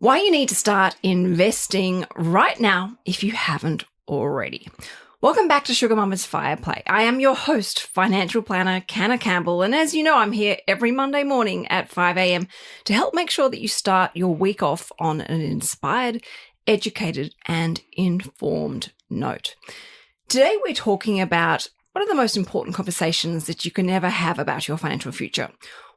Why you need to start investing right now if you haven't already. Welcome back to SugarMamma's Fireplay. I am your host, financial planner Canna Campbell, and as you know, I'm here every Monday morning at 5 a.m. to help make sure that you start your week off on an inspired, educated, and informed note. Today, we're talking about one of the most important conversations that you can ever have about your financial future.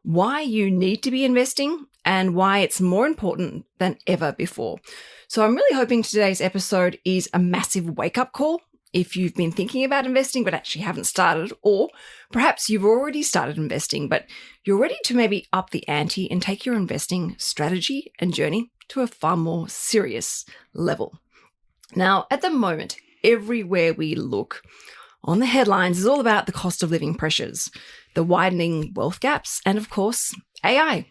Why you need to be investing and why it's more important than ever before. So I'm really hoping today's episode is a massive wake-up call if you've been thinking about investing but actually haven't started, or perhaps you've already started investing but you're ready to maybe up the ante and take your investing strategy and journey to a far more serious level. Now, at the moment, everywhere we look, on the headlines is all about the cost of living pressures, the widening wealth gaps, and of course, AI.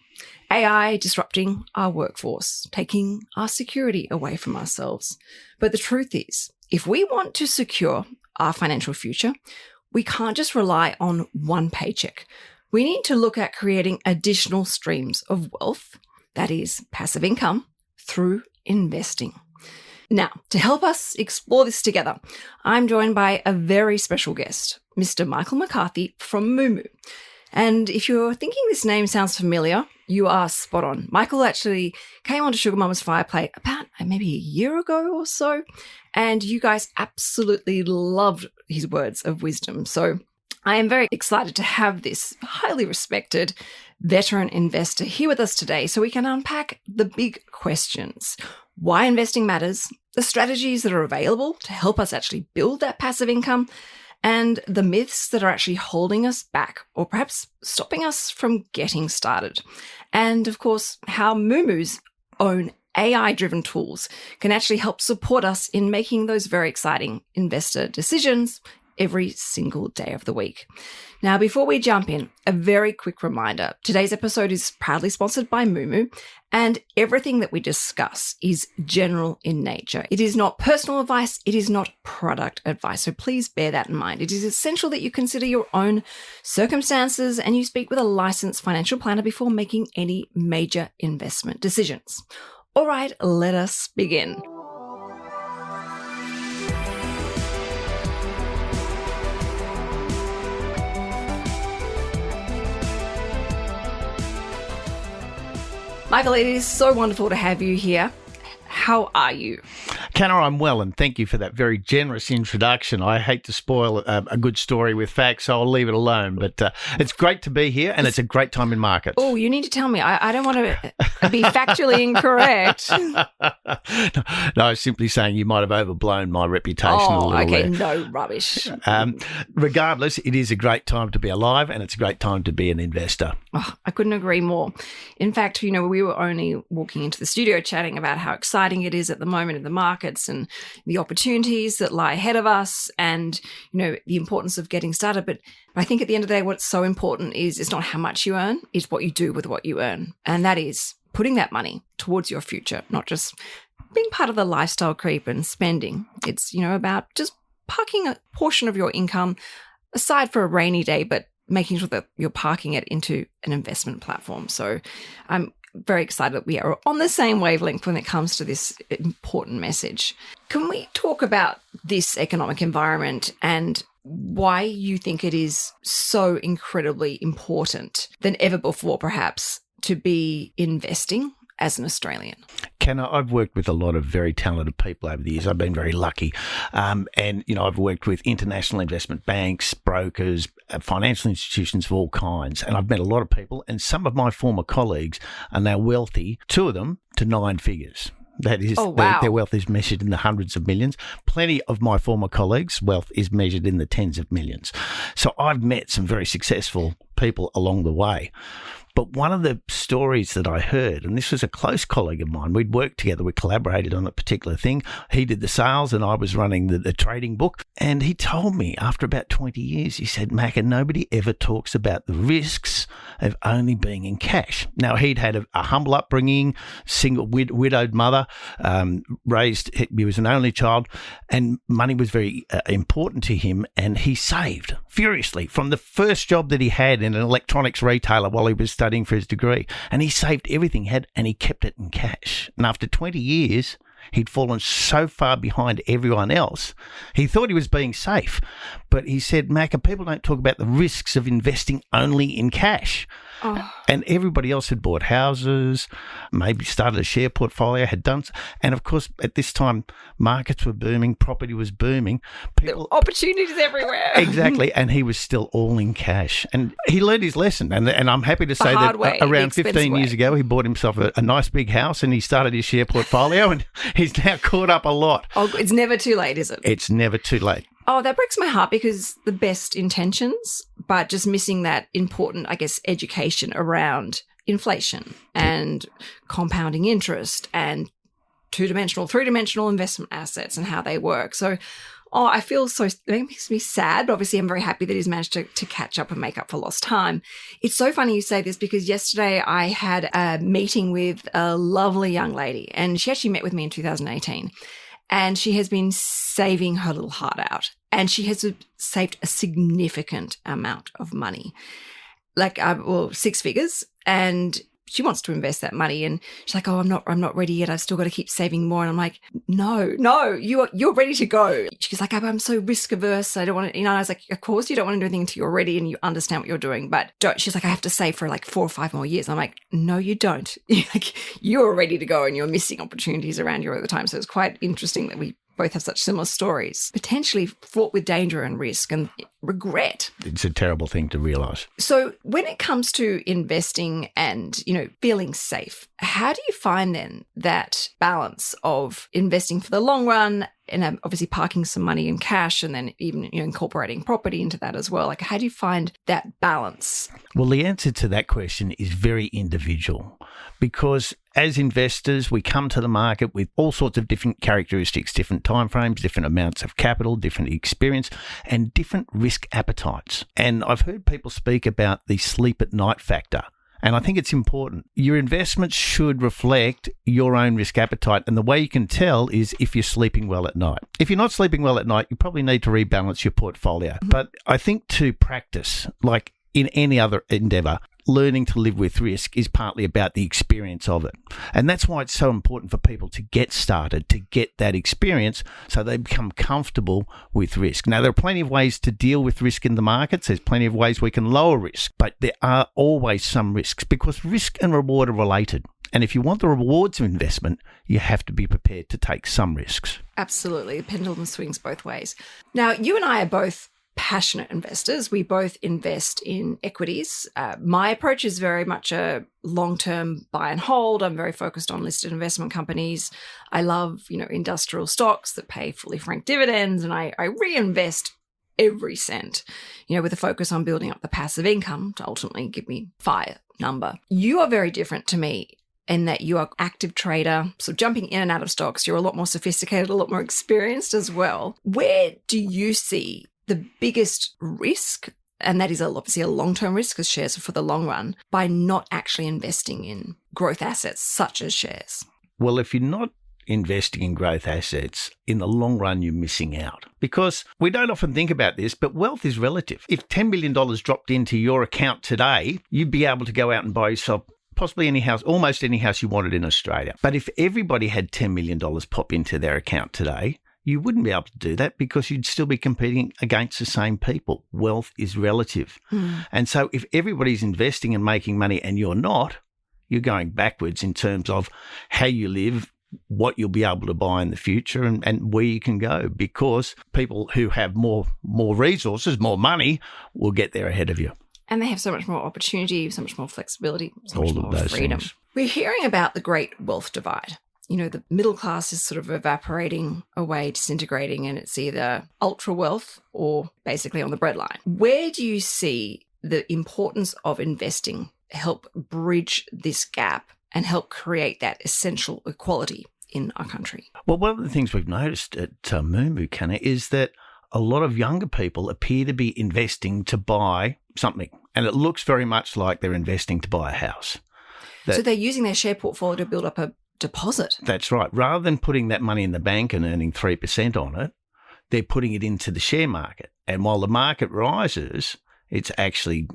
AI disrupting our workforce, taking our security away from ourselves. But the truth is, if we want to secure our financial future, we can't just rely on one paycheck. We need to look at creating additional streams of wealth, that is, passive income, through investing. Now, to help us explore this together, I'm joined by a very special guest, Mr. Michael McCarthy from moomoo. And if you're thinking this name sounds familiar, you are spot on. Michael actually came onto SugarMamma's Fireplay about maybe a year ago or so, and you guys absolutely loved his words of wisdom. So I am very excited to have this highly respected veteran investor here with us today so we can unpack the big questions. Why investing matters, the strategies that are available to help us actually build that passive income, and the myths that are actually holding us back or perhaps stopping us from getting started. And of course, how moomoo's own AI-driven tools can actually help support us in making those very exciting investor decisions every single day of the week. Now, before we jump in, a very quick reminder. Today's episode is proudly sponsored by moomoo, and everything that we discuss is general in nature. It is not personal advice. It is not product advice. So please bear that in mind. It is essential that you consider your own circumstances and you speak with a licensed financial planner before making any major investment decisions. All right, let us begin. Michael, it is so wonderful to have you here. How are you? Canna, I'm well, and thank you for that very generous introduction. I hate to spoil a good story with facts, so I'll leave it alone. But it's great to be here, and it's a great time in markets. Oh, you need to tell me. I don't want to be factually incorrect. No, I was simply saying you might have overblown my reputation a little okay, there. no rubbish. Regardless, it is a great time to be alive, and it's a great time to be an investor. Oh, I couldn't agree more. In fact, we were only walking into the studio chatting about how exciting it is at the moment in the markets and the opportunities that lie ahead of us and, the importance of getting started. But I think at the end of the day, what's so important is it's not how much you earn, it's what you do with what you earn. And that is putting that money towards your future, not just being part of the lifestyle creep and spending. It's, about just parking a portion of your income aside for a rainy day, but making sure that you're parking it into an investment platform. So I'm very excited that we are on the same wavelength when it comes to this important message. Can we talk about this economic environment and why you think it is so incredibly important than ever before, perhaps, to be investing as an Australian? Canna, I've worked with a lot of very talented people over the years. I've been very lucky. I've worked with international investment banks, brokers, financial institutions of all kinds. And I've met a lot of people. And some of my former colleagues are now wealthy, two of them to 9 figures. That is, their wealth is measured in the hundreds of millions. Plenty of my former colleagues' wealth is measured in the tens of millions. So I've met some very successful people along the way. But one of the stories that I heard, and this was a close colleague of mine, we'd worked together, we collaborated on a particular thing. He did the sales and I was running the trading book. And he told me after about 20 years, he said, Macca, nobody ever talks about the risks of only being in cash. Now, he'd had a humble upbringing, single widowed mother, he was an only child, and money was very important to him, and he saved furiously from the first job that he had in an electronics retailer while he was studying for his degree. And he saved everything he had and he kept it in cash. And after 20 years, he'd fallen so far behind everyone else. He thought he was being safe. But he said, Macca, people don't talk about the risks of investing only in cash. Oh. And everybody else had bought houses, maybe started a share portfolio, had done. And of course, at this time, markets were booming, property was booming. There were opportunities everywhere. Exactly. And he was still all in cash. And he learned his lesson. And I'm happy to say that around 15 years ago, he bought himself a nice big house and he started his share portfolio and he's now caught up a lot. Oh, it's never too late, is it? It's never too late. Oh, that breaks my heart because the best intentions, but just missing that important, I guess, education around inflation and compounding interest and two-dimensional, three-dimensional investment assets and how they work. So, I feel so, it makes me sad, but obviously I'm very happy that he's managed to catch up and make up for lost time. It's so funny you say this because yesterday I had a meeting with a lovely young lady and she actually met with me in 2018. And she has been saving her little heart out. And she has saved a significant amount of money, like, 6 figures. And she wants to invest that money. And she's like, oh, I'm not ready yet. I've still got to keep saving more. And I'm like, no, you're ready to go. She's like, I'm so risk averse. I don't want to, I was like, of course you don't want to do anything until you're ready and you understand what you're doing. But don't. She's like, I have to save for like 4 or 5 more years. I'm like, no, you don't. Like, you're ready to go and you're missing opportunities around you all the time. So it's quite interesting that we both have such similar stories, potentially fraught with danger and risk and regret. It's a terrible thing to realise. So when it comes to investing and, feeling safe, how do you find then that balance of investing for the long run and obviously parking some money in cash and then even incorporating property into that as well? Like, how do you find that balance? Well, the answer to that question is very individual because as investors, we come to the market with all sorts of different characteristics, different timeframes, different amounts of capital, different experience, and different risk appetites. And I've heard people speak about the sleep at night factor. And I think it's important. Your investments should reflect your own risk appetite. And the way you can tell is if you're sleeping well at night. If you're not sleeping well at night, you probably need to rebalance your portfolio. But I think to practice, like in any other endeavour, learning to live with risk is partly about the experience of it. And that's why it's so important for people to get started, to get that experience so they become comfortable with risk. Now, there are plenty of ways to deal with risk in the markets. There's plenty of ways we can lower risk, but there are always some risks because risk and reward are related. And if you want the rewards of investment, you have to be prepared to take some risks. Absolutely. The pendulum swings both ways. Now, you and I are both passionate investors. We both invest in equities. My approach is very much a long-term buy and hold. I'm very focused on listed investment companies. I love, industrial stocks that pay fully franked dividends, and I reinvest every cent, with a focus on building up the passive income to ultimately give me FIRE number. You are very different to me in that you are active trader, so jumping in and out of stocks. You're a lot more sophisticated, a lot more experienced as well. Where do you see the biggest risk, and that is obviously a long-term risk because shares are for the long run, by not actually investing in growth assets such as shares? Well, if you're not investing in growth assets, in the long run, you're missing out. Because we don't often think about this, but wealth is relative. If $10 million dropped into your account today, you'd be able to go out and buy yourself possibly any house, almost any house you wanted in Australia. But if everybody had $10 million pop into their account today, you wouldn't be able to do that because you'd still be competing against the same people. Wealth is relative. And so if everybody's investing and making money and you're not, you're going backwards in terms of how you live, what you'll be able to buy in the future and where you can go, because people who have more resources, more money, will get there ahead of you. And they have so much more opportunity, so much more flexibility, so All much of more those freedom. things. We're hearing about the great wealth divide. The middle class is sort of evaporating away, disintegrating, and it's either ultra wealth or basically on the breadline. Where do you see the importance of investing help bridge this gap and help create that essential equality in our country? Well, one of the things we've noticed at moomoo, Canna, is that a lot of younger people appear to be investing to buy something, and it looks very much like they're investing to buy a house. So they're using their share portfolio to build up a deposit. That's right. Rather than putting that money in the bank and earning 3% on it, they're putting it into the share market. And while the market rises, it's actually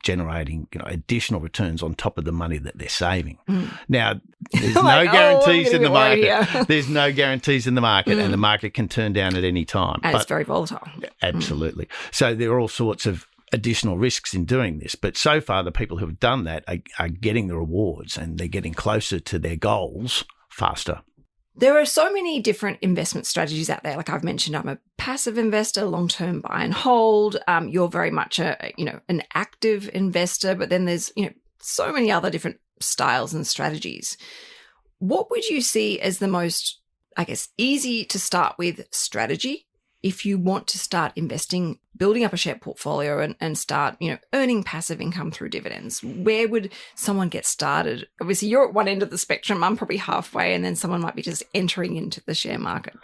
generating additional returns on top of the money that they're saving. Now, there's no guarantees in the market. There's no guarantees in the market, and the market can turn down at any time. And it's very volatile. Absolutely. So there are all sorts of additional risks in doing this. But so far, the people who have done that are getting the rewards, and they're getting closer to their goals faster. There are so many different investment strategies out there. Like I've mentioned, I'm a passive investor, long-term buy and hold. You're very much an active investor, but then there's, so many other different styles and strategies. What would you see as the most, easy to start with strategy if you want to start investing, building up a share portfolio and start, earning passive income through dividends? Where would someone get started? Obviously, you're at one end of the spectrum. I'm probably halfway, and then someone might be just entering into the share market.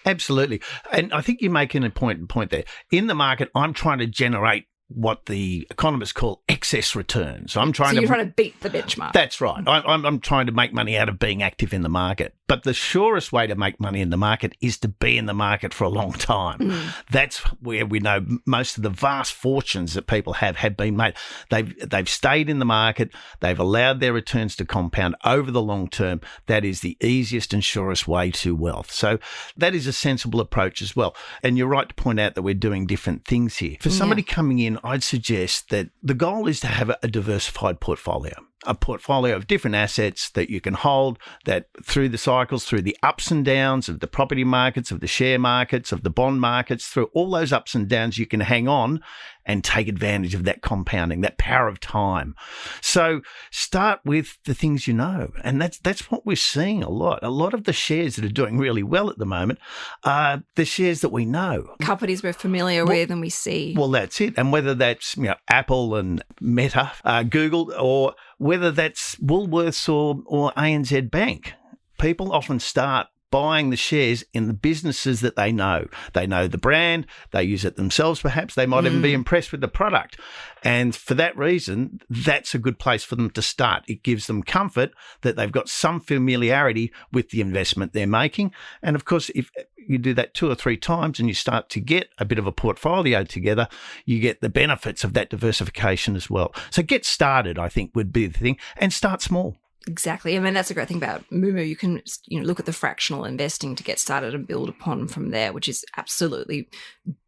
Absolutely. And I think you're making an important point there. In the market, I'm trying to generate what the economists call excess returns. You're trying to beat the benchmark. That's right. I'm trying to make money out of being active in the market. But the surest way to make money in the market is to be in the market for a long time. That's where we know most of the vast fortunes that people have been made. They've stayed in the market. They've allowed their returns to compound over the long term. That is the easiest and surest way to wealth. So that is a sensible approach as well. And you're right to point out that we're doing different things here. For somebody coming in, I'd suggest that the goal is to have a diversified portfolio. A portfolio of different assets that you can hold, that through the cycles, through the ups and downs of the property markets, of the share markets, of the bond markets, through all those ups and downs, you can hang on and take advantage of that compounding, that power of time. So start with the things you know. And that's what we're seeing a lot. A lot of the shares that are doing really well at the moment are the shares that we know. Companies we're familiar with and we see. Well, that's it. And whether that's Apple and Meta, Google, or whether that's Woolworths or ANZ Bank, people often start buying the shares in the businesses that they know. They know the brand, they use it themselves perhaps, they might even be impressed with the product. And for that reason, that's a good place for them to start. It gives them comfort that they've got some familiarity with the investment they're making. And of course, if you do that 2 or 3 times and you start to get a bit of a portfolio together, you get the benefits of that diversification as well. So get started, I think, would be the thing, and start small. Exactly. I mean, that's a great thing about moomoo. You can, look at the fractional investing to get started and build upon from there, which is absolutely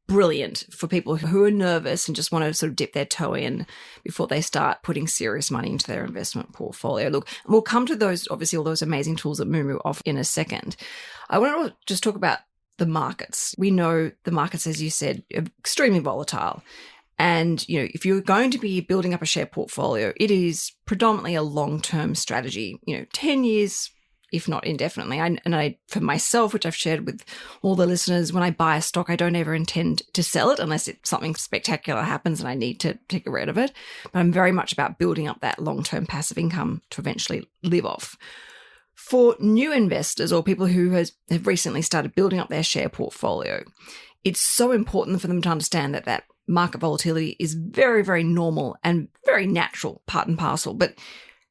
brilliant for people who are nervous and just want to sort of dip their toe in before they start putting serious money into their investment portfolio. Look, we'll come to those, obviously, all those amazing tools that moomoo offer in a second. I want to just talk about the markets. We know the markets, as you said, are extremely volatile. And, if you're going to be building up a share portfolio, it is predominantly a long-term strategy, 10 years, if not indefinitely. I, for myself, which I've shared with all the listeners, when I buy a stock, I don't ever intend to sell it unless something spectacular happens and I need to get rid of it. But I'm very much about building up that long-term passive income to eventually live off. For new investors or people who have recently started building up their share portfolio, it's so important for them to understand that market volatility is very, very normal and very natural, part and parcel. But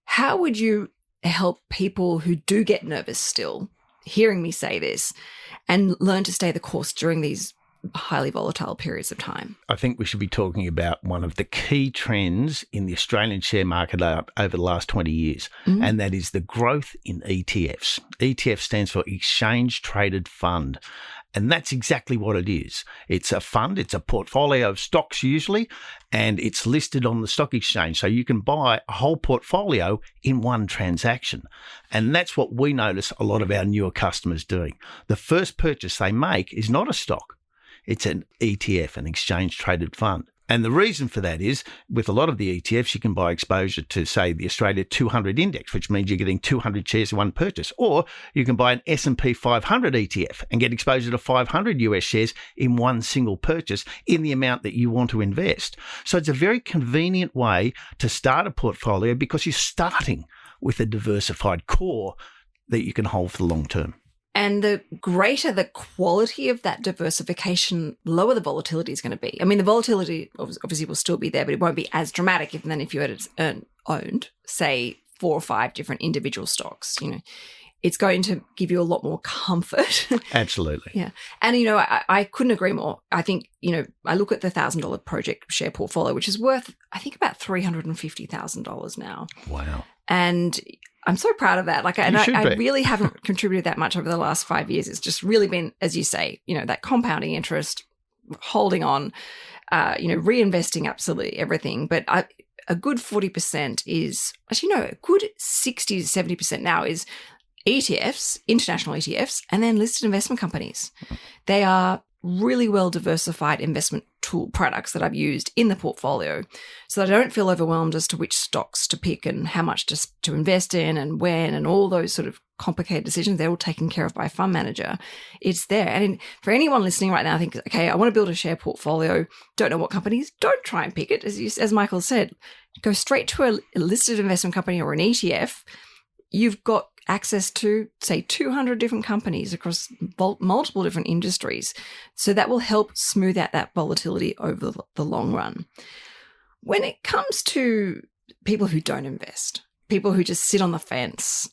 how would you help people who do get nervous still, hearing me say this, and learn to stay the course during these highly volatile periods of time? I think we should be talking about one of the key trends in the Australian share market over the last 20 years, and that is the growth in ETFs. ETF stands for Exchange Traded Fund. And that's exactly what it is. It's a fund, it's a portfolio of stocks usually, and it's listed on the stock exchange. So you can buy a whole portfolio in one transaction. And that's what we notice a lot of our newer customers doing. The first purchase they make is not a stock. It's an ETF, an exchange traded fund. And the reason for that is, with a lot of the ETFs, you can buy exposure to, say, the Australia 200 index, which means you're getting 200 shares in one purchase. Or you can buy an S&P 500 ETF and get exposure to 500 US shares in one single purchase in the amount that you want to invest. So it's a very convenient way to start a portfolio because you're starting with a diversified core that you can hold for the long term. And the greater the quality of that diversification, lower the volatility is going to be. I mean, the volatility obviously will still be there, but it won't be as dramatic than if you had owned, say, 4 or 5 different individual stocks. It's going to give you a lot more comfort. Absolutely. Yeah. And, I couldn't agree more. I think, I look at the $1,000 project share portfolio, which is worth, I think, about $350,000 now. Wow. And I'm so proud of that. I really haven't contributed that much over the last 5 years. It's just really been, as you say, that compounding interest, holding on, reinvesting absolutely everything. But a good 40% is, actually, no, a good 60 to 70% now is ETFs, international ETFs, and then listed investment companies. They are really well diversified investment tool products that I've used in the portfolio so that I don't feel overwhelmed as to which stocks to pick and how much to invest in and when and all those sort of complicated decisions. They're all taken care of by a fund manager. It's there. And for anyone listening right now, think, okay, I want to build a share portfolio, don't know what companies, don't try and pick it. As Michael said, go straight to a listed investment company or an ETF. You've got access to, say, 200 different companies across multiple different industries. So that will help smooth out that volatility over the long run. When it comes to people who don't invest, people who just sit on the fence,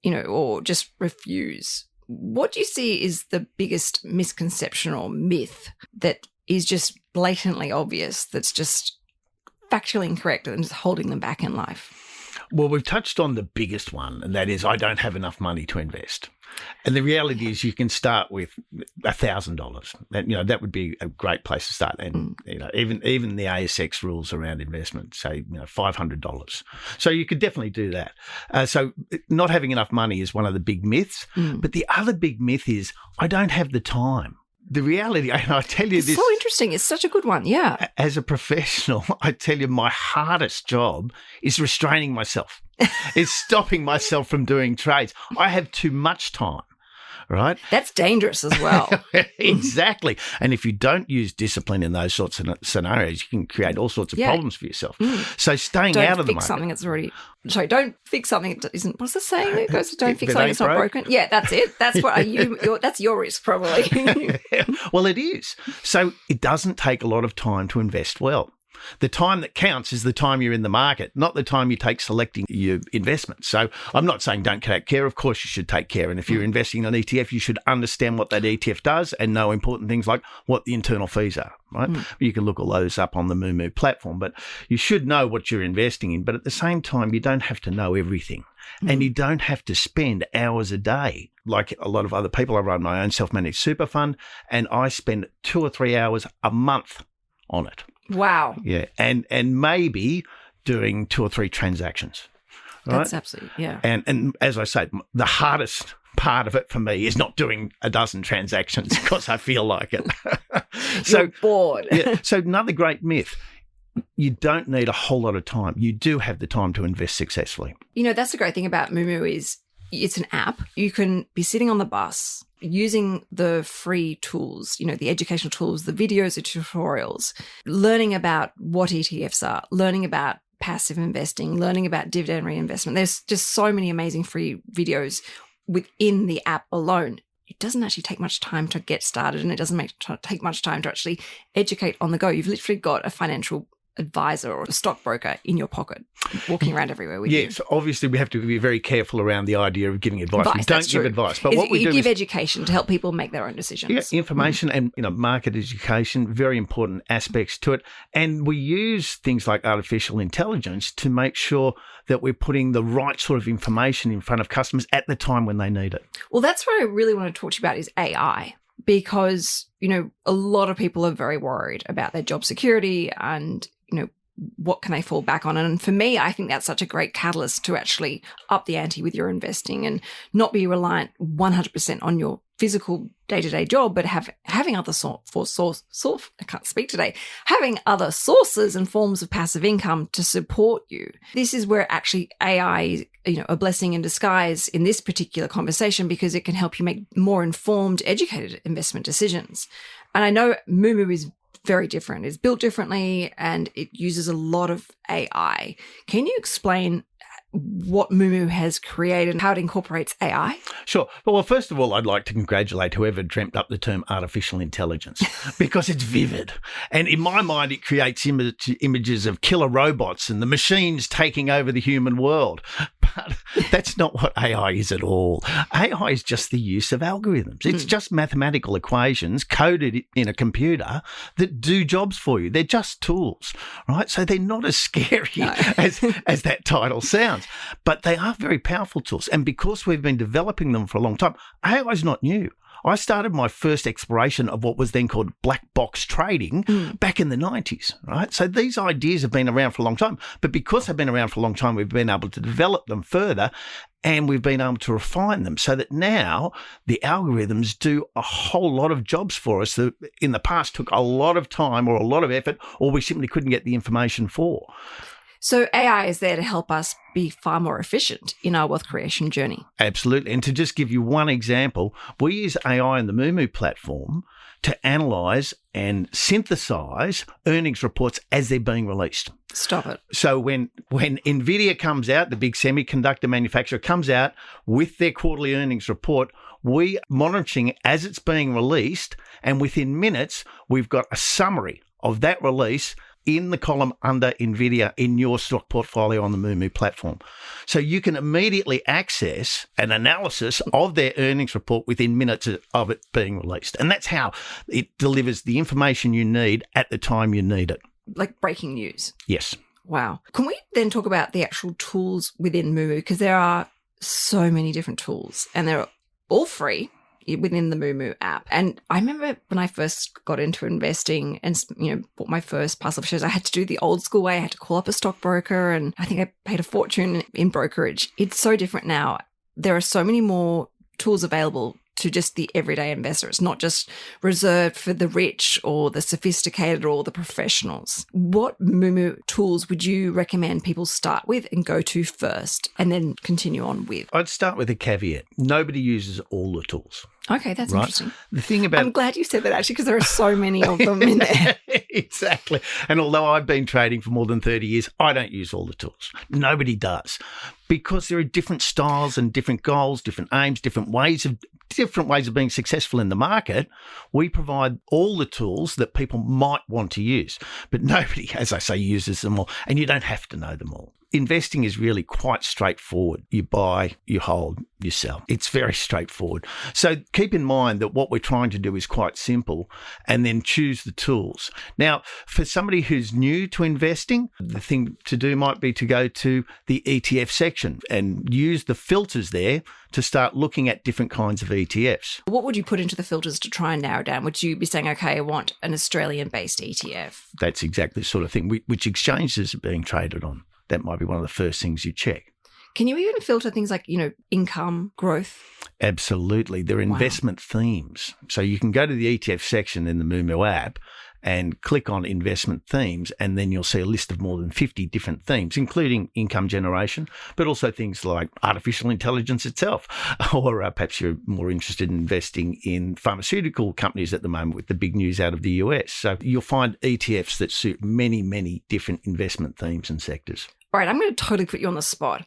or just refuse, what do you see is the biggest misconception or myth that is just blatantly obvious, that's just factually incorrect and is holding them back in life? Well, we've touched on the biggest one, and that is I don't have enough money to invest. And the reality is you can start with $1,000. And, that would be a great place to start. And, even the ASX rules around investment say, $500. So you could definitely do that. So not having enough money is one of the big myths. But the other big myth is I don't have the time. The reality, and I tell you it's this. So interesting. It's such a good one. Yeah. As a professional, I tell you my hardest job is restraining myself. It's stopping myself from doing trades. I have too much time. Right? That's dangerous as well. Exactly. And if you don't use discipline in those sorts of scenarios, you can create all sorts of problems for yourself. So staying out of the market. Don't fix something that isn't, what's the saying? It goes, don't fix something that's not broken. Yeah, that's it. That's that's your risk probably. Well, it is. So it doesn't take a lot of time to invest well. The time that counts is the time you're in the market, not the time you take selecting your investments. So I'm not saying don't take care. Of course, you should take care. And if you're investing in an ETF, you should understand what that ETF does and know important things like what the internal fees are, right? You can look all those up on the moomoo platform, but you should know what you're investing in. But at the same time, you don't have to know everything. And you don't have to spend hours a day. Like a lot of other people, I run my own self-managed super fund, and I spend 2 or 3 hours a month on it. Wow. Yeah. And maybe doing 2 or 3 transactions. Right? That's absolutely, yeah. And as I say, the hardest part of it for me is not doing a dozen transactions because I feel like it. You're bored. So another great myth. You don't need a whole lot of time. You do have the time to invest successfully. That's the great thing about Moomoo is it's an app. You can be sitting on the bus using the free tools, the educational tools, the videos, the tutorials, learning about what ETFs are, learning about passive investing, learning about dividend reinvestment. There's just so many amazing free videos within the app alone. It doesn't actually take much time to get started, and it doesn't take much time to actually educate on the go. You've literally got a financial advisor or a stockbroker in your pocket walking around everywhere with you. Yes, obviously we have to be very careful around the idea of giving advice. We don't give advice. But what we do give education to help people make their own decisions. Yeah, information and market education, very important aspects to it. And we use things like artificial intelligence to make sure that we're putting the right sort of information in front of customers at the time when they need it. Well, that's what I really want to talk to you about is AI. Because, a lot of people are very worried about their job security and, what can they fall back on? And for me, I think that's such a great catalyst to actually up the ante with your investing and not be reliant 100% on your physical day-to-day job, but having other having other sources and forms of passive income to support you. This is where actually AI is, a blessing in disguise in this particular conversation because it can help you make more informed, educated investment decisions. And I know Moomoo is very different. It's built differently and it uses a lot of AI. Can you explain what moomoo has created and how it incorporates AI? Sure. Well, first of all, I'd like to congratulate whoever dreamt up the term artificial intelligence because it's vivid. And in my mind, it creates images of killer robots and the machines taking over the human world. But that's not what AI is at all. AI is just the use of algorithms. It's just mathematical equations coded in a computer that do jobs for you. They're just tools, right? So they're not as scary as that title sounds. But they are very powerful tools. And because we've been developing them for a long time, AI is not new. I started my first exploration of what was then called black box trading back in the 90s, right? So these ideas have been around for a long time. But because they've been around for a long time, we've been able to develop them further and we've been able to refine them so that now the algorithms do a whole lot of jobs for us that in the past took a lot of time or a lot of effort or we simply couldn't get the information for. So AI is there to help us be far more efficient in our wealth creation journey. Absolutely. And to just give you one example, we use AI in the moomoo platform to analyse and synthesise earnings reports as they're being released. Stop it. So when NVIDIA comes out, the big semiconductor manufacturer comes out with their quarterly earnings report, we monitoring as it's being released, and within minutes, we've got a summary of that release in the column under NVIDIA in your stock portfolio on the moomoo platform. So you can immediately access an analysis of their earnings report within minutes of it being released. And that's how it delivers the information you need at the time you need it. Like breaking news. Yes. Wow. Can we then talk about the actual tools within moomoo? Because there are so many different tools and they're all free within the moomoo app. And I remember when I first got into investing and, bought my first parcel of shares, I had to do the old school way. I had to call up a stockbroker and I think I paid a fortune in brokerage. It's so different now. There are so many more tools available to just the everyday investor. It's not just reserved for the rich or the sophisticated or the professionals. What moomoo tools would you recommend people start with and go to first and then continue on with? I'd start with a caveat. Nobody uses all the tools. Okay, that's interesting. The thing about I'm glad you said that actually because there are so many of them in there. Exactly. And although I've been trading for more than 30 years, I don't use all the tools. Nobody does. Because there are different styles and different goals, different aims, different ways of being successful in the market. We provide all the tools that people might want to use, but nobody, as I say, uses them all, and you don't have to know them all. Investing is really quite straightforward. You buy, you hold, you sell. It's very straightforward. So keep in mind that what we're trying to do is quite simple and then choose the tools. Now, for somebody who's new to investing, the thing to do might be to go to the ETF section and use the filters there to start looking at different kinds of ETFs. What would you put into the filters to try and narrow down? Would you be saying, okay, I want an Australian-based ETF? That's exactly the sort of thing. Which exchanges are being traded on? That might be one of the first things you check. Can you even filter things like, income, growth? Absolutely. They're investment themes. So you can go to the ETF section in the moomoo app and click on investment themes, and then you'll see a list of more than 50 different themes, including income generation, but also things like artificial intelligence itself. Or perhaps you're more interested in investing in pharmaceutical companies at the moment with the big news out of the US. So you'll find ETFs that suit many, many different investment themes and sectors. All right, I'm going to totally put you on the spot.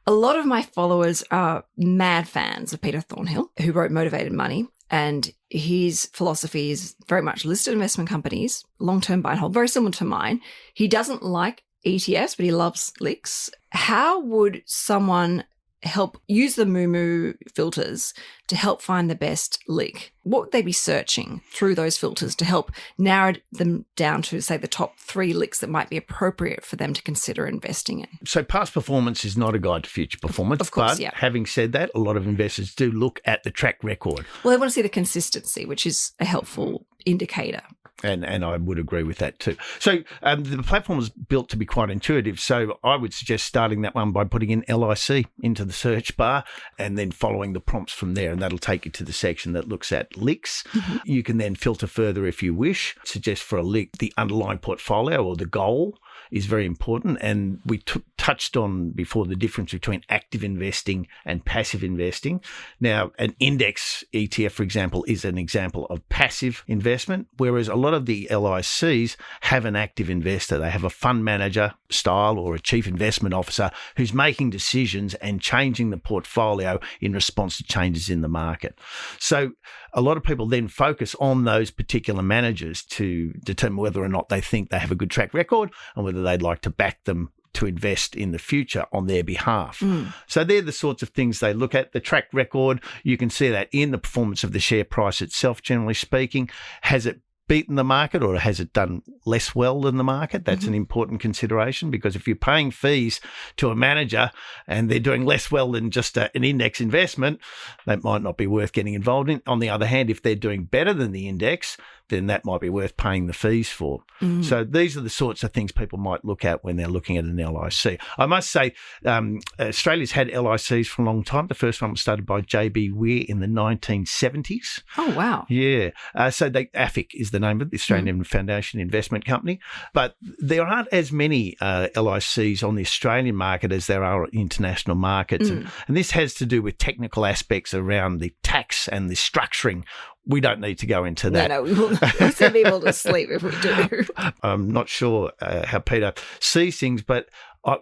A lot of my followers are mad fans of Peter Thornhill, who wrote Motivated Money. And his philosophy is very much listed investment companies, long-term buy and hold, very similar to mine. He doesn't like ETFs, but he loves LICs. How would someone help use the moomoo filters to help find the best LIC? What would they be searching through those filters to help narrow them down to, say, the top 3 LICs that might be appropriate for them to consider investing in? So past performance is not a guide to future performance. Of course, but having said that, a lot of investors do look at the track record. Well, they want to see the consistency, which is a helpful indicator. And I would agree with that too. So the platform is built to be quite intuitive. So I would suggest starting that one by putting in LIC into the search bar and then following the prompts from there. And that'll take you to the section that looks at LICs. Mm-hmm. You can then filter further if you wish. Suggest for a LIC the underlying portfolio or the goal is very important. And we touched on before the difference between active investing and passive investing. Now, an index ETF, for example, is an example of passive investment, whereas a lot of the LICs have an active investor. They have a fund manager style or a chief investment officer who's making decisions and changing the portfolio in response to changes in the market. So a lot of people then focus on those particular managers to determine whether or not they think they have a good track record and whether they'd like to back them to invest in the future on their behalf. So they're the sorts of things they look at. The track record, you can see that in the performance of the share price itself, generally speaking. Has it beaten the market or has it done less well than the market? That's an important consideration, because if you're paying fees to a manager and they're doing less well than just an index investment, that might not be worth getting involved in. On the other hand, if they're doing better than the index, then that might be worth paying the fees for. So these are the sorts of things people might look at when they're looking at an LIC. I must say, Australia's had LICs for a long time. The first one was started by J.B. Weir in the 1970s. Oh, wow. Yeah. So AFIC is the name of it, the Australian Foundation Investment Company. But there aren't as many LICs on the Australian market as there are on international markets. And this has to do with technical aspects around the tax and the structuring. We don't need to go into that. No, we will not send people to sleep if we do. I'm not sure how Peter sees things, but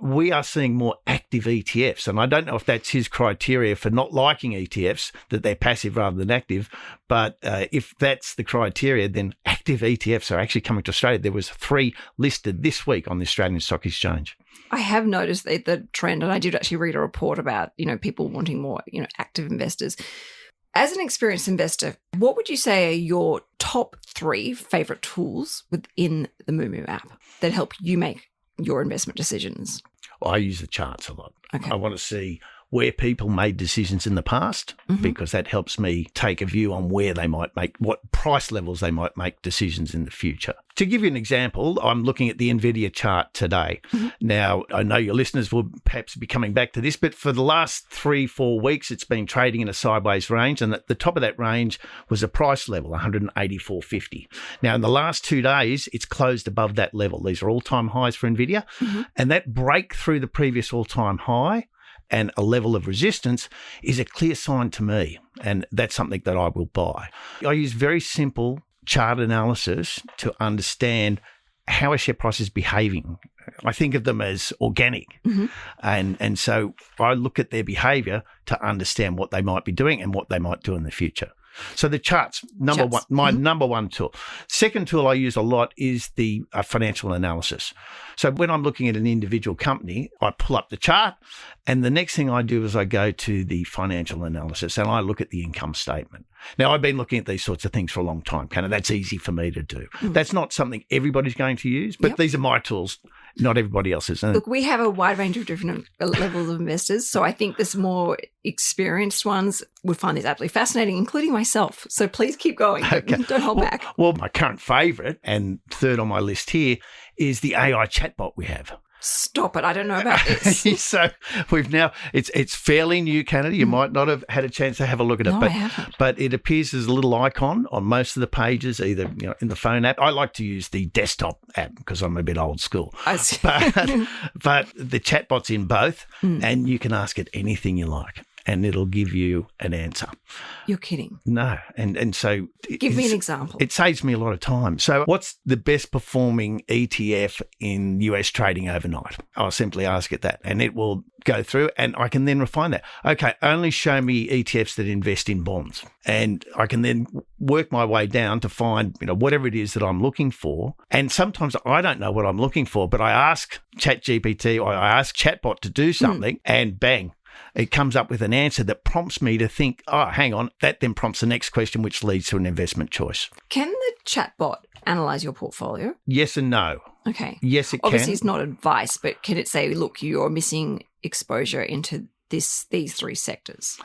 we are seeing more active ETFs. And I don't know if that's his criteria for not liking ETFs, that they're passive rather than active. But if that's the criteria, then active ETFs are actually coming to Australia. There was 3 listed this week on the Australian Stock Exchange. I have noticed the trend, and I did actually read a report about, people wanting more, active investors. As an experienced investor, what would you say are your top 3 favorite tools within the moomoo app that help you make your investment decisions? Well, I use the charts a lot. Okay. I want to see where people made decisions in the past, because that helps me take a view on where they might make, what price levels they might make decisions in the future. To give you an example, I'm looking at the NVIDIA chart today. Now, I know your listeners will perhaps be coming back to this, but for the last 3-4 weeks, it's been trading in a sideways range, and at the top of that range was a price level, 184.50. Now, in the last 2 days, it's closed above that level. These are all-time highs for NVIDIA, and that break through the previous all-time high and a level of resistance is a clear sign to me, and that's something that I will buy. I use very simple chart analysis to understand how a share price is behaving. I think of them as organic, and so I look at their behaviour to understand what they might be doing and what they might do in the future. So the charts, number one, my number one tool. Second tool I use a lot is the financial analysis. So when I'm looking at an individual company, I pull up the chart, and the next thing I do is I go to the financial analysis and I look at the income statement. Now, I've been looking at these sorts of things for a long time, Kana. That's easy for me to do. That's not something everybody's going to use, but these are my tools, not everybody else's. Look, we have a wide range of different levels of investors, so I think this more experienced ones would find this absolutely fascinating, including myself. So please keep going. Okay. Don't hold back. Well, my current favourite and third on my list here is the AI chatbot we have. Stop it. I don't know about this. So we've now, it's fairly new, Canada. You might not have had a chance to have a look at it, No, I haven't. But it appears as a little icon on most of the pages, either in the phone app. I like to use the desktop app because I'm a bit old school. I see. But the chatbot's in both, and you can ask it anything you like, and it'll give you an answer. You're kidding. No. And so... Give me an example. It saves me a lot of time. So what's the best performing ETF in US trading overnight? I'll simply ask it that, and it will go through, and I can then refine that. Okay, only show me ETFs that invest in bonds. And I can then work my way down to find, whatever it is that I'm looking for. And sometimes I don't know what I'm looking for, but I ask ChatGPT or I ask Chatbot to do something, and bang, it comes up with an answer that prompts me to think, oh, hang on, that then prompts the next question, which leads to an investment choice. Can the chatbot analyse your portfolio? Yes and no. Okay. Yes, it Obviously, can. it's not advice, but can it say, look, you're missing exposure into these 3 sectors?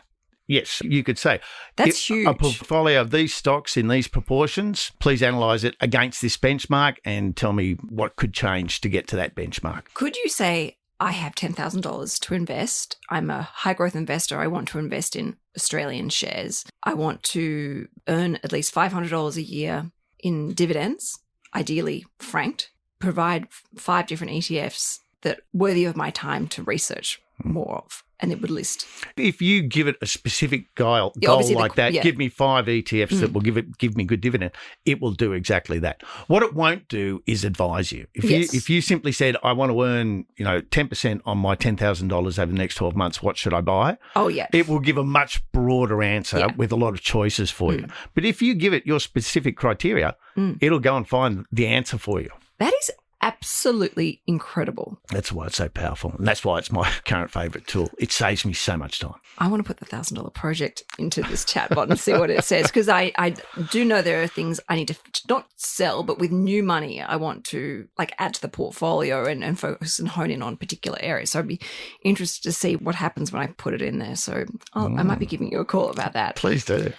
Yes, you could say. That's huge. A portfolio of these stocks in these proportions, please analyse it against this benchmark and tell me what could change to get to that benchmark. Could you say, I have $10,000 to invest. I'm a high growth investor. I want to invest in Australian shares. I want to earn at least $500 a year in dividends, ideally franked. provide 5 different ETFs that worthy of my time to research more of, and it would list. If you give it a specific goal like that, give me 5 ETFs that will give me good dividend, it will do exactly that. What it won't do is advise you. If you simply said, I want to earn 10% on my $10,000 over the next 12 months, what should I buy? Oh, yeah. It will give a much broader answer with a lot of choices for you. But if you give it your specific criteria, it'll go and find the answer for you. That is absolutely incredible. That's why it's so powerful. And that's why it's my current favourite tool. It saves me so much time. I want to put the $1,000 project into this chatbot and see what it says, because I do know there are things I need to not sell, but with new money, I want to add to the portfolio and focus and hone in on particular areas. So I'd be interested to see what happens when I put it in there. So I might be giving you a call about that. Please do.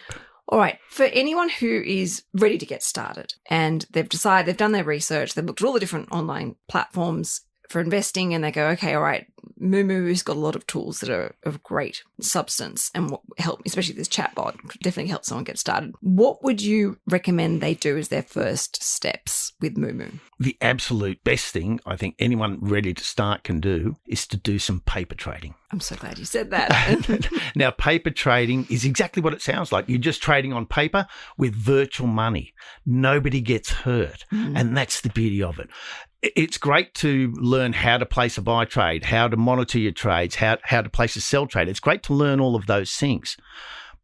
All right. For anyone who is ready to get started and they've decided, they've done their research, they've looked at all the different online platforms for investing, and they go, okay, all right, Moomoo has got a lot of tools that are of great substance and what help, especially this chatbot, could definitely help someone get started. What would you recommend they do as their first steps with Moomoo? The absolute best thing I think anyone ready to start can do is to do some paper trading. I'm so glad you said that. Now, paper trading is exactly what it sounds like. You're just trading on paper with virtual money. Nobody gets hurt. And that's the beauty of it. It's great to learn how to place a buy trade, how to monitor your trades, how to place a sell trade. It's great to learn all of those things.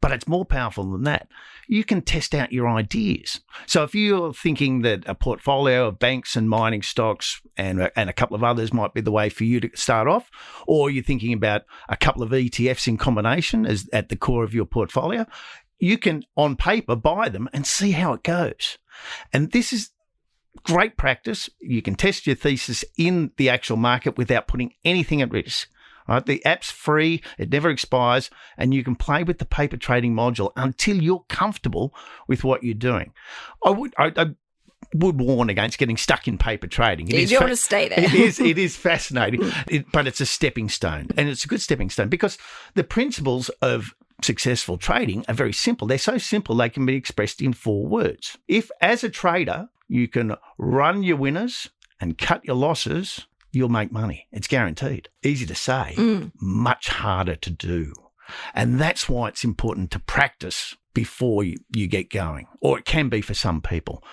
But it's more powerful than that. You can test out your ideas. So if you're thinking that a portfolio of banks and mining stocks and a couple of others might be the way for you to start off, or you're thinking about a couple of ETFs in combination as at the core of your portfolio, you can, on paper, buy them and see how it goes. And this is great practice. You can test your thesis in the actual market without putting anything at risk. Right? The app's free, it never expires, and you can play with the paper trading module until you're comfortable with what you're doing. I would warn against getting stuck in paper trading. You don't want to stay there. It is fascinating, but it's a stepping stone, and it's a good stepping stone because the principles of successful trading are very simple. They're so simple they can be expressed in 4 words. If, as a trader, you can run your winners and cut your losses, you'll make money. It's guaranteed. Easy to say, much harder to do. And that's why it's important to practice before you get going, or it can be for some people,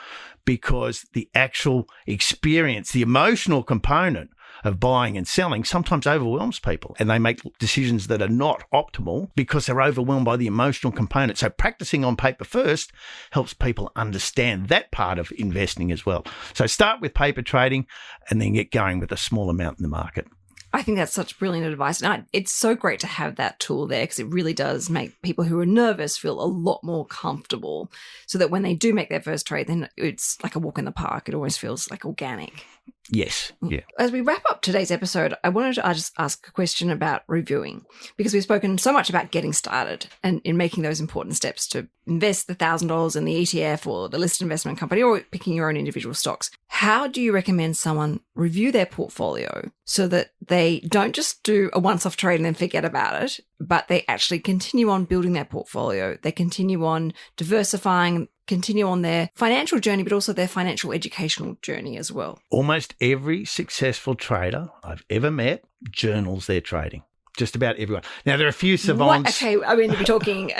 because the actual experience, the emotional component of buying and selling sometimes overwhelms people, and they make decisions that are not optimal because they're overwhelmed by the emotional component. So practicing on paper first helps people understand that part of investing as well. So start with paper trading and then get going with a small amount in the market. I think that's such brilliant advice. And it's so great to have that tool there because it really does make people who are nervous feel a lot more comfortable so that when they do make their first trade, then it's like a walk in the park. It always feels like organic. Yes. Yeah. As we wrap up today's episode, I wanted to just ask a question about reviewing, because we've spoken so much about getting started and in making those important steps to invest the $1,000 in the ETF or the listed investment company or picking your own individual stocks. How do you recommend someone review their portfolio so that they don't just do a once-off trade and then forget about it, but they actually continue on building their portfolio, they continue on diversifying, continue on their financial journey, but also their financial educational journey as well? Almost every successful trader I've ever met journals their trading. Just about everyone. Now, there are a few savants. Okay, I mean, are we talking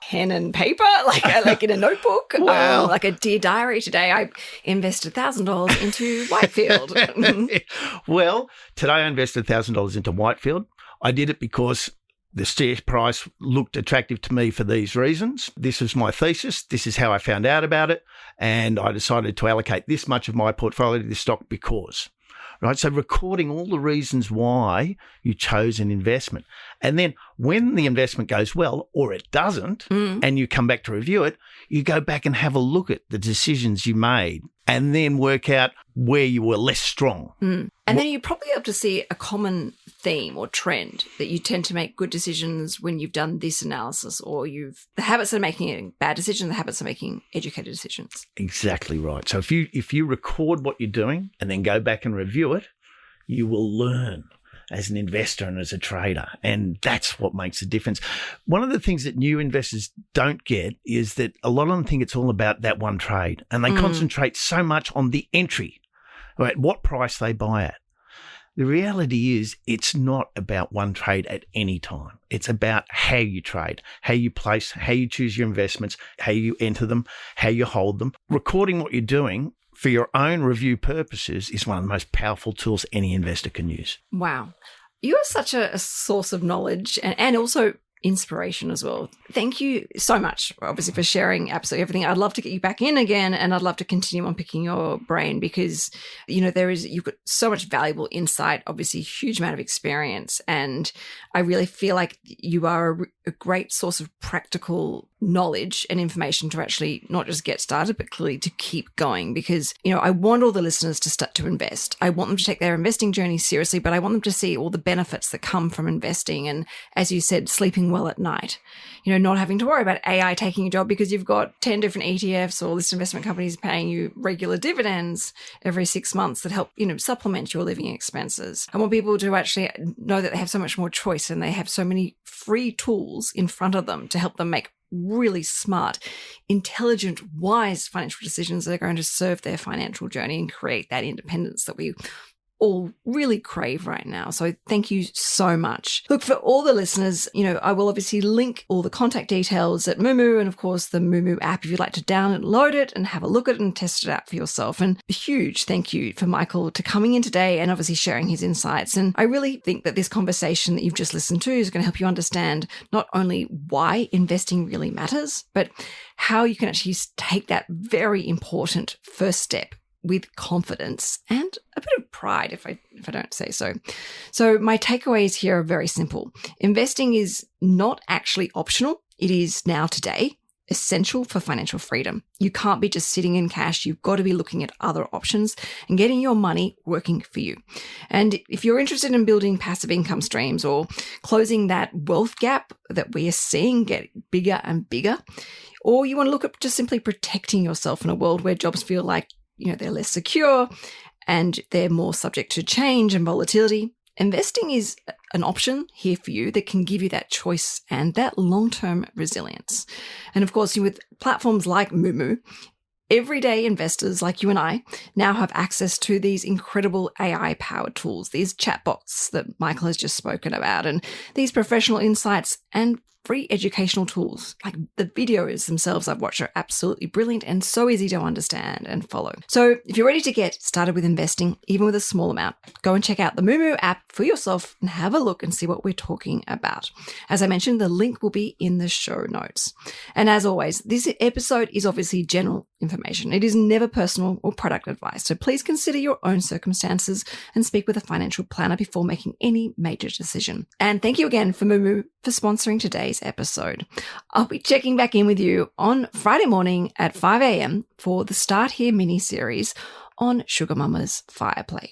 pen and paper, like in a notebook? Well, like a dear diary. Today, I invested $1,000 into Whitefield. Well, today I invested $1,000 into Whitefield. I did it because the share price looked attractive to me for these reasons. This was my thesis. This is how I found out about it. And I decided to allocate this much of my portfolio to this stock because. Right, so recording all the reasons why you chose an investment. And then when the investment goes well or it doesn't, and you come back to review it, you go back and have a look at the decisions you made and then work out where you were less strong. And then you're probably able to see a common theme or trend that you tend to make good decisions when you've done this analysis, or the habits of making bad decisions, the habits of making educated decisions. Exactly right. So if you record what you're doing and then go back and review it, you will learn as an investor and as a trader. And that's what makes a difference. One of the things that new investors don't get is that a lot of them think it's all about that one trade, and they concentrate so much on the entry. at what price they buy at. The reality is it's not about one trade at any time. It's about how you trade, how you place, how you choose your investments, how you enter them, how you hold them. Recording what you're doing for your own review purposes is one of the most powerful tools any investor can use. Wow. You are such a source of knowledge and also inspiration as well. Thank you so much, obviously, for sharing absolutely everything. I'd love to get you back in again, and I'd love to continue on picking your brain because, you've got so much valuable insight, obviously huge amount of experience. And I really feel like you are a great source of practical knowledge and information to actually not just get started, but clearly to keep going because, I want all the listeners to start to invest. I want them to take their investing journey seriously, but I want them to see all the benefits that come from investing. And as you said, sleeping well at night, not having to worry about AI taking your job because you've got 10 different ETFs or listed investment companies paying you regular dividends every 6 months that help, supplement your living expenses. I want people to actually know that they have so much more choice and they have so many free tools in front of them to help them make really smart, intelligent, wise financial decisions that are going to serve their financial journey and create that independence that we all really crave right now. So thank you so much. Look, for all the listeners, I will obviously link all the contact details at moomoo and of course the moomoo app if you'd like to download it and have a look at it and test it out for yourself. And a huge thank you for Michael to coming in today and obviously sharing his insights. And I really think that this conversation that you've just listened to is going to help you understand not only why investing really matters, but how you can actually take that very important first step with confidence and a bit of pride, if I don't say so. So my takeaways here are very simple. Investing is not actually optional. It is now today essential for financial freedom. You can't be just sitting in cash. You've got to be looking at other options and getting your money working for you. And if you're interested in building passive income streams or closing that wealth gap that we are seeing get bigger and bigger, or you want to look at just simply protecting yourself in a world where jobs feel like they're less secure and they're more subject to change and volatility, investing is an option here for you that can give you that choice and that long-term resilience. And of course, with platforms like moomoo, everyday investors like you and I now have access to these incredible AI-powered tools, these chatbots that Michael has just spoken about, and these professional insights and free educational tools. Like the videos themselves I've watched are absolutely brilliant and so easy to understand and follow. So if you're ready to get started with investing, even with a small amount, go and check out the moomoo app for yourself and have a look and see what we're talking about. As I mentioned, the link will be in the show notes. And as always, this episode is obviously general information. It is never personal or product advice. So please consider your own circumstances and speak with a financial planner before making any major decision. And thank you again for moomoo for sponsoring today's episode. I'll be checking back in with you on Friday morning at 5 a.m. for the Start Here mini-series on SugarMamma's Fireplay.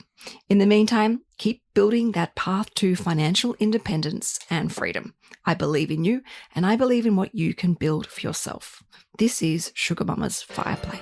In the meantime, keep building that path to financial independence and freedom. I believe in you and I believe in what you can build for yourself. This is SugarMamma's Fireplay.